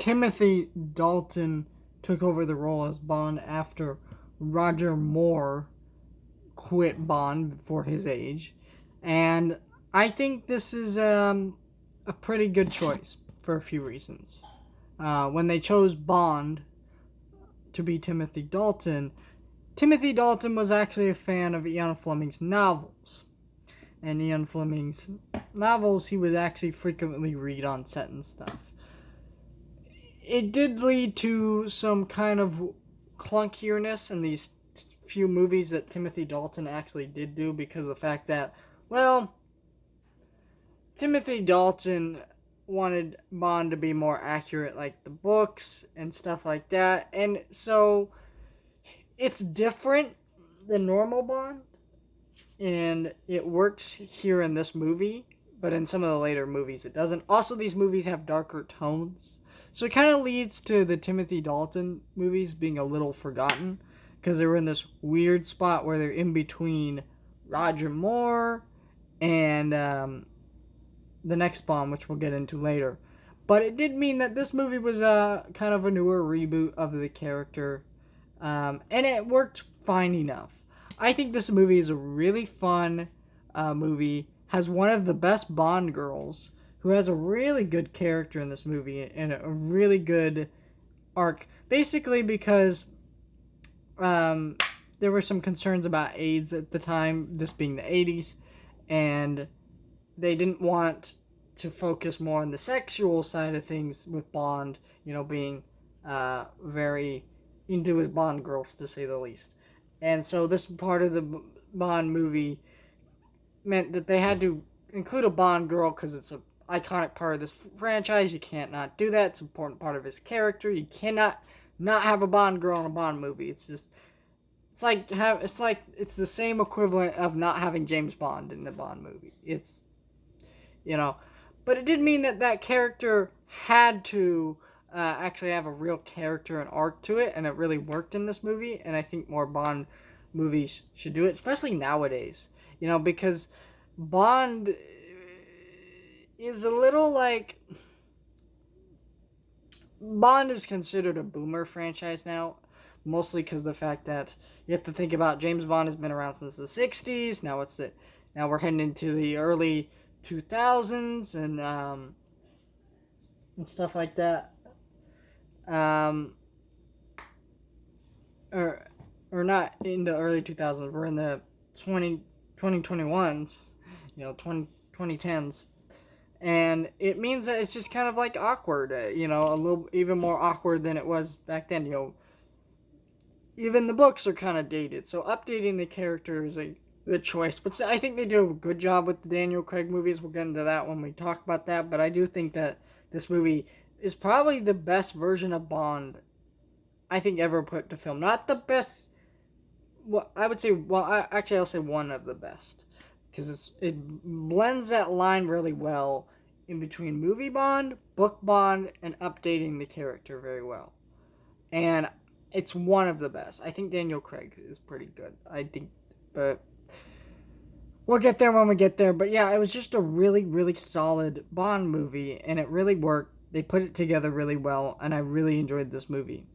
Timothy Dalton took over the role as Bond after Roger Moore quit Bond for his age. And I think this is a pretty good choice for a few reasons. When they chose Bond to be Timothy Dalton was actually a fan of Ian Fleming's novels. And Ian Fleming's novels he would actually frequently read on set and stuff. It did lead to some kind of clunkiness in these few movies that Timothy Dalton actually did do because of the fact that, well, Timothy Dalton wanted Bond to be more accurate like the books and stuff like that. And so it's different than normal Bond. And it works here in this movie, but in some of the later movies it doesn't. Also, these movies have darker tones. So it kind of leads to the Timothy Dalton movies being a little forgotten because they were in this weird spot where they're in between Roger Moore and the next Bond, which we'll get into later. But it did mean that this movie was kind of a newer reboot of the character, and it worked fine enough. I think this movie is a really fun movie, has one of the best Bond girls, who has a really good character in this movie and a really good arc. Basically because there were some concerns about AIDS at the time, this being the 80s, and they didn't want to focus more on the sexual side of things with Bond, being very into his Bond girls, to say the least. And so this part of the Bond movie meant that they had to include a Bond girl because it's an iconic part of this franchise. You can't not do that. It's an important part of his character. You cannot not have a Bond girl in a Bond movie. It's the same equivalent of not having James Bond in the Bond movie. But it did mean that character had to actually have a real character and arc to it, and it really worked in this movie, and I think more Bond movies should do it, especially nowadays, because Bond is a little like, Bond is considered a boomer franchise now, mostly because of the fact that you have to think about James Bond has been around since the 60s, now we're heading into the early 2000s, and stuff like that. Or not in the early 2000s, we're in the 2021s, 2010s. And it means that it's just kind of like awkward, a little even more awkward than it was back then, Even the books are kind of dated, so updating the character is a good choice. But I think they do a good job with the Daniel Craig movies. We'll get into that when we talk about that. But I do think that this movie is probably the best version of Bond I think ever put to film. Not the best. Well, I would say. Well, I'll say one of the best, because it blends that line really well in between movie Bond, book Bond, and updating the character very well. And it's one of the best. I think Daniel Craig is pretty good. But we'll get there when we get there. But yeah, it was just a really, really solid Bond movie, and it really worked. They put it together really well, and I really enjoyed this movie.